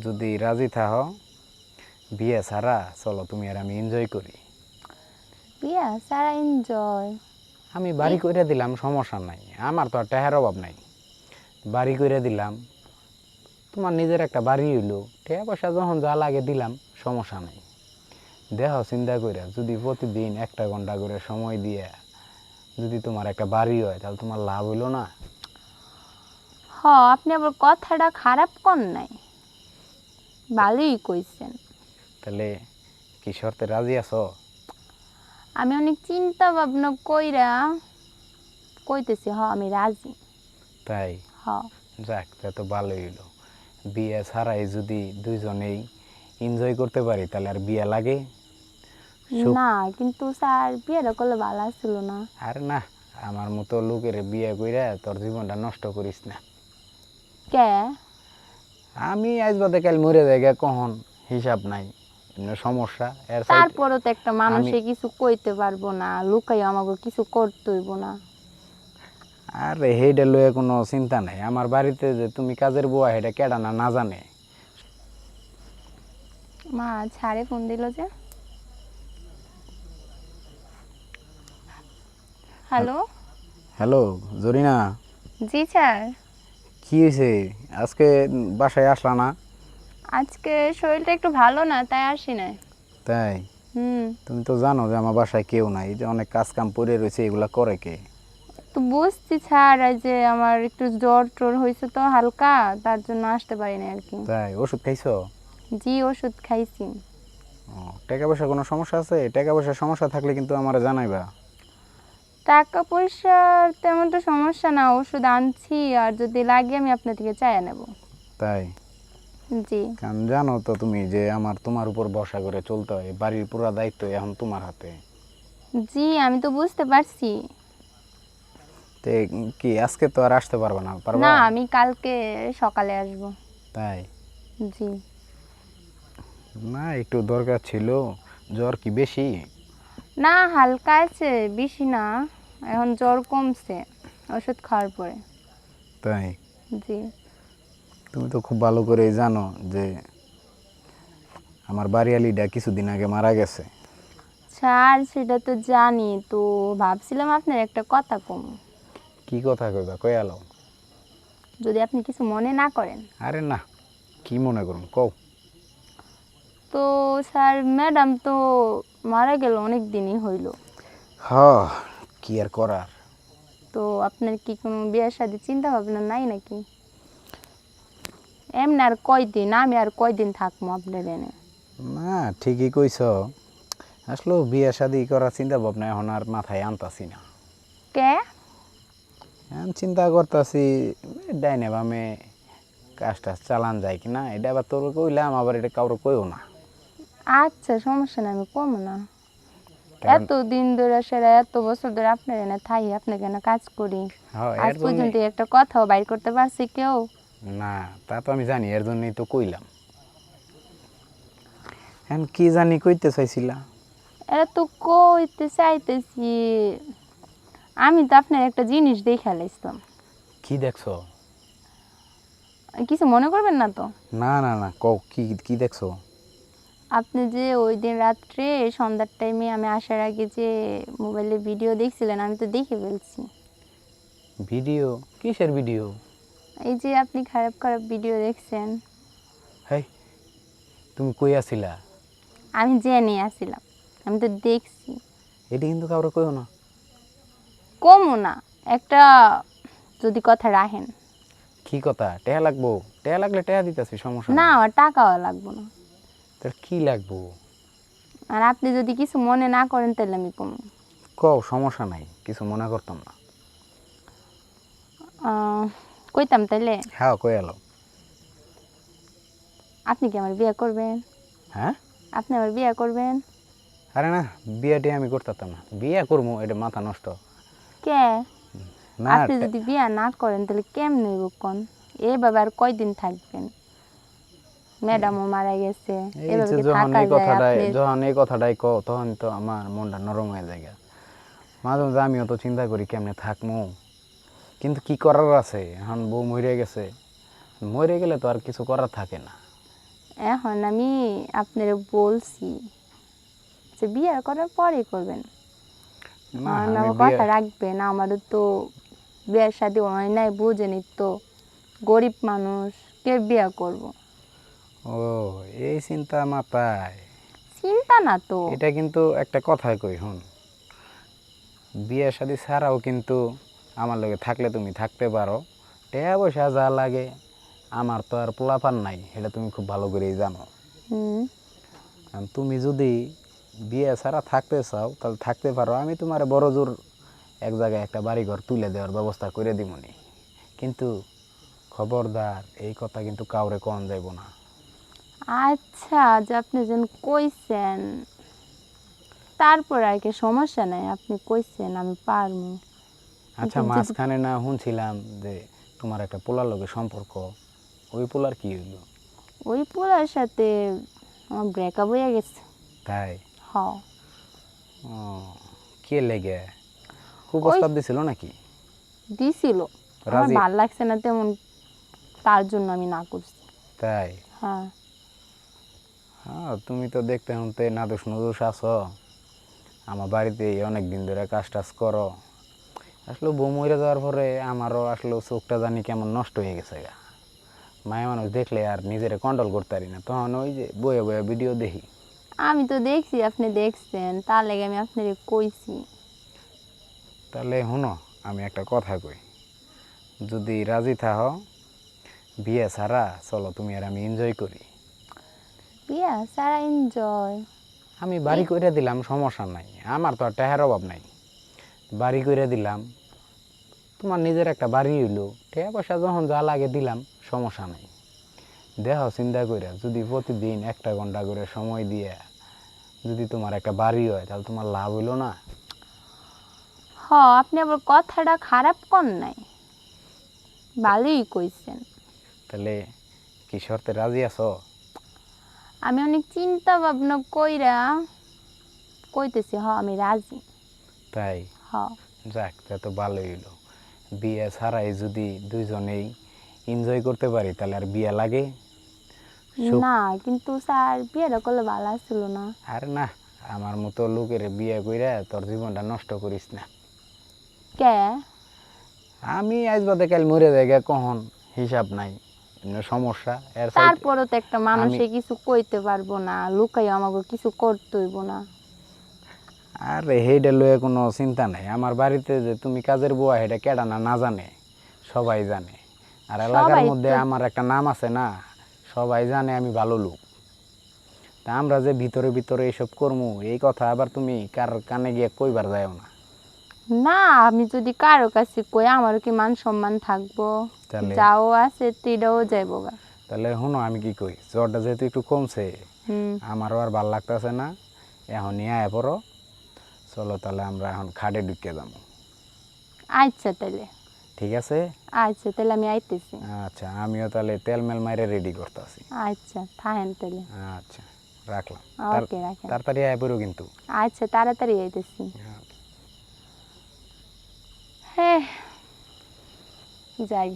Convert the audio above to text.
যদি রাজি থাকো বিয়ে ছাড়া চলো তুমি আর আমি এনজয় করি। বিয়া সারা এনজয়? আমি বাড়ি করে দিলাম, সমস্যা নাই, আমার তো আর টাকার অভাব নাই। বাড়ি করে দিলাম, তোমার নিজের একটা বাড়ি হইলো, টাকা পয়সা যখন যা লাগে দিলাম, সমস্যা নাই। দেখো চিন্তা করে যদি প্রতিদিন 1 ঘন্টা করে সময় দিয়ে যদি তোমার একটা বাড়ি হয় তাহলে তোমার লাভ হইলো না? হ, আপনি আবার কথাটা খারাপ কর নাই, ভালোই কইছেন। তাহলে কি শর্তে রাজি আছো? আমি অনেক চিন্তা ভাবনা কইরা কইতেছি হ আমি রাজি। তাই? হ। যাক, তা তো ভালোই হইলো। বিয়ে ছাড়াই যদি দুইজনেই এনজয় করতে পারি তাহলে আর বিয়ে লাগে? সুখ। না কিন্তু স্যার বিয়েটা করলে ভালো ছিল না? আর না, আমার মতো লোকের বিয়ে কইরা তোর জীবনটা নষ্ট করিস না। কে? আমি আজ বাদে কাল মরে যাইগা কখন হিসাব নাই, সমস্যা এর সাইড। তারপরও তো একটা আমি মানুষে কিছু কইতে পারবো না, লুকাই আমাকে কিছু করতে হইব না? আরে হেইটা লয়ে কোনো চিন্তা নাই, আমার বাড়িতে যে তুমি কাজের বুয়া হেটা কেডা না না জানে। মা ছাড়ে ফোন দিল যে। হ্যালো। হ্যালো জরিনা, জি স্যার। কি হয়েছে আজকে বাসায় আসলা না? আজকে শরীরটা একটু ভালো না, তাই আসি নাই। তাই? হুম। তুমি তো জানো যে আমার বাসায় কেউ নাই, যে অনেক কাজ কাম পড়ে রয়েছে, এগুলা করে কে? তো বুঝছি স্যার, এই যে আমার একটু জ্বর টর হয়েছে তো হালকা, তার জন্য আসতে পারি না আর কি। তাই? ওষুধ খাইছো? জি ওষুধ খাইছি। ও, টাকা পয়সা কোনো সমস্যা আছে? টাকা পয়সার সমস্যা থাকলে কিন্তু আমারে জানাইবা। টাকা পয়সার তেমন তো সমস্যা না, ওষুধ আনছি, আর যদি লাগে আমি আপনার থেকে চাইয়া নেব। তাই? জি। কারণ জানো তো তুমি যে আমার তোমার উপর ভরসা করে চলতে হয়, বাড়ির পুরো দায়িত্ব এখন তোমার হাতে। জি আমি তো বুঝতে পারছি। তে কি আজকে তো আর আসতে পারবে না, পারবা? না আমি কালকে সকালে আসব। তাই? জি। না একটু দরকার ছিল। জ্বর কি বেশি? না হালকা আছে, বেশি না। এখন জ্বর কমছে ওষুধ খাওয়ার পরে। তাই? জি। তুমি তো খুব ভালো করেই জানো যে আমার বাড়িয়ালিটা কিছুদিন আগে মারা গেছে। স্যার সেটা তো জানি, তো ভাবছিলাম আপনার একটা কথা কম, কি কথা কইবা, কই আলো? যদি আপনি কিছু মনে না করেন। আরে না, কি মনে করুন কও। তো স্যার ম্যাডাম তো মারা গেল অনেক দিনই হইল। হ, কি আর করার। তো আপনার কি কোনো বিয়ের শাদী চিন্তা ভাবনা নাই নাকি? এমনি আর কয়দিন, আমি আর কয়দিন থাকবো আপনার এনে? না ঠিকই কইছ, আসলে বিয়ে শাদি করার চিন্তা ভাবনা এখন আর মাথায় আনতাছি না। কে? এখন চিন্তা করতেছি ডাইনে বামে কাজটা চালান যায় কিনা, এটা আবার তোর কইলাম, আবার এটা কাউরে কইও না। আচ্ছা সমস্যা নাই, আমি কম না। কারণ এত দিন ধরে সেরা এত বছর ধরে আপনার এনে থাই, আপনাকে এনে কাজ করি, আজ এর জন্য পর্যন্ত একটা কথাও বাইর করতে পারছি কেউ? না, তা তো আমি জানি, এর জন্যই তো কইলাম। এখন কি জানি কইতে চাইছিলা? এটা তো কইতে চাইতেছি, আমি তো আপনার একটা জিনিস দেখে লাইছিলাম। কি দেখছো? কিছু মনে করবেন না তো? না না না, কও কি কি দেখছো? আপনি যে ওই দিন রাত্রে সন্ধ্যার টাইমে আমি আসার আগে যে মোবাইলে ভিডিও দেখছিলেন, আমি তো দেখে ফেলছি। ভিডিও? কিসের ভিডিও? এই যে আপনি খারাপ খারাপ ভিডিও দেখছেন। হেই, তুমি কই আছিলা? আমি জেনে আসছিলাম, আমি তো দেখছি। এটি কিন্তু কাউরে কইও না। কমও না, একটা যদি কথা রাখেন। কি কথা? টেহা লাগবো? টেহা লাগলে টেহা দিতেছি, সমস্যা না নেই। আমার টাকাও লাগবো না। তাহলে কি লাগবো? আর আপনি যদি কিছু মনে না করেন তাহলে আমি কম। কও, সমস্যা নাই, কিছু মনে করতাম না। কইতাম তাইলে। হ্যাঁ কই এলো। আপনি কি আমার বিয়ে করবেন? হ্যাঁ? আপনি আমার বিয়ে করবেন? আরে না, বিয়েটি আমি করতাম না, বিয়ে করবো এটা মাথা নষ্ট। কে? না আপনি যদি বিয়ে না করেন তাহলে কেমনে কোন? এভাবে আর কয়দিন থাকবেন? ম্যাডামও মারা গেছে, এই এভাবে যে কি যখন থাকা এই যায় কথাটাই আপনি? যখন এই কথাটাই কও তখন তো আমার মনটা নরম হয়ে যায়। মাঝে মাঝে আমিও তো চিন্তা করি কেমনে থাকবো, কিন্তু কি করার আছে, এখন বউ মরে গেছে, মরে গেলে তো আর কিছু করার থাকে না। এখন আমি আপনার বলছি যে বিয়ে করার পরে করবেন। না আর আমি আমার বিয়ে কথা রাখবেন, আমারও তো বিয়ের শাদী হয় নাই, বুঝেনি তো, গরিব মানুষ, কে বিয়ে করব? ও এই চিন্তা মাথায়, চিন্তা না তো। এটা কিন্তু একটা কথাই কই হুন, বিয়ে শাদী ছাড়াও কিন্তু আমার লগে থাকলে তুমি থাকতে পারো, টাকা পয়সা যা লাগে আমার তো আর পোলাপান নাই, এটা তুমি খুব ভালো করেই জানো। হুম। কারণ তুমি যদি বিয়ে ছাড়া থাকতে চাও তাহলে থাকতে পারো, আমি তোমার বড় জোর এক জায়গায় একটা বাড়িঘর তুলে দেওয়ার ব্যবস্থা করে দিমনি, কিন্তু খবরদার এই কথা কিন্তু কাউরে কন যাইব না। আচ্ছা, যে আপনি যেন কইছেন, তারপর আর কি সমস্যা নাই, আপনি কইছেন আমি পারবো। আচ্ছা কিন্তু যদি মাঝখানে না শুনছিলাম যে তোমার একটা পোলার লগে সম্পর্ক, ওই পোলার কি হইলো? ওই পোলার সাথে আমার ব্রেকআপ হয়ে গেছে। তাই? হ। ও, কে লেগে ওই কুপ্রস্তাব দিছিল নাকি? দিছিল, আমার রাজি? ভাল লাগছে না তেমন, তার জন্য আমি না করছি। তাই? হ্যাঁ। হ্যাঁ তুমি তো দেখতে শুনতে নাদুস নুদুস আছো, আমার বাড়িতে অনেক দিন ধরে কাজ টাজ করো, আসলে বউ মরে যাওয়ার পরে আমারও আসলে চোখটা জানি কেমন নষ্ট হয়ে গেছে গা, মায়া মানুষ দেখলে আর নিজেরে কন্ট্রোল করতে পারি না, তখন ওই যে বয়ে বয়ে ভিডিও দেখি। আমি তো দেখছি আপনি দেখছেন, তার লেগে আমি আপনারে কইছি। তাহলে শুনো আমি একটা কথা কই, যদি রাজি থাকো বিয়ে ছাড়া চলো তুমি আর আমি এনজয় করি। বিয়া সারা এনজয়? আমি বাড়ি করে দিলাম, সমস্যা নাই, আমার তো আর টাকার অভাব নাই, বাড়ি করে দিলাম, তোমার নিজের একটা বাড়ি হইলো, টাকা পয়সা যখন যা লাগে দিলাম, সমস্যা নাই। দেখো চিন্তা করে যদি প্রতিদিন একটা ঘন্টা করে সময় দিয়ে যদি তোমার একটা বাড়ি হয় তাহলে তোমার লাভ হইলো না? হ, আপনি আবার কথাটা খারাপ কর নাই, ভালোই কইছেন। তাহলে কি শর্তে রাজি আছো? আমি অনেক চিন্তা ভাবনা কইরা কইতেছি, হ আমি রাজি। তাই? হ। যাক তা তো ভালোই হইলো, বিয়ে ছাড়াই যদি দুইজনেই এনজয় করতে পারি তাহলে আর বিয়ে লাগে? সুখ। না কিন্তু স্যার, বিয়েটা করলে ভালো ছিল না? আরে না, আমার মতো লোকের বিয়ে কইরা তোর জীবনটা নষ্ট করিস না। কে? আমি আজ বাদে কাল মরে যাই কখন হিসাব নাই, এমনি সমস্যা এর চাইতে তারপরও তো একটা আমি, মানুষে কিছু কইতে পারবো না, লুকাই আমাকে কিছু করতে হইব না? আরে হেইটা লয়ে কোনো চিন্তা নাই, আমার বাড়িতে যে তুমি কাজের বুয়া হেটা কেডা না না জানে, সবাই জানে, আর এলাকার সবাই মধ্যে তো। আমার একটা নাম আছে না, সবাই জানে আমি ভালো লোক। তা আমরা যে ভিতরে ভিতরে এইসব করমু এই কথা আবার তুমি কার কানে গিয়ে কইবার যাও না। না, আমি যদি কারো কাছে কই আমারও কি মান সম্মান থাকবো? তাহলে যাও আছে তিডাও যাইবো গা। তাহলে শুনো আমি কি কই, জ্বরটা যেহেতু একটু কমছে, হুম। আমারও আর ভাল লাগতেছে না, এখন নিয়ে আয় পড়ো, চলো তাহলে আমরা এখন খাটে ঢুকে যাবো। আচ্ছা তাহলে। ঠিক আছে? আচ্ছা তাহলে আমি আইতেছি। আচ্ছা আমিও তাহলে তেল মেল মাইরে রেডি করতেছি। আচ্ছা থাকেন তাহলে। আচ্ছা রাখলাম। ওকে, রাখেন। তাড়াতাড়ি আয় পড়ো কিন্তু। আচ্ছা তাড়াতাড়ি আইতেছি। হ্যাঁ, যাই।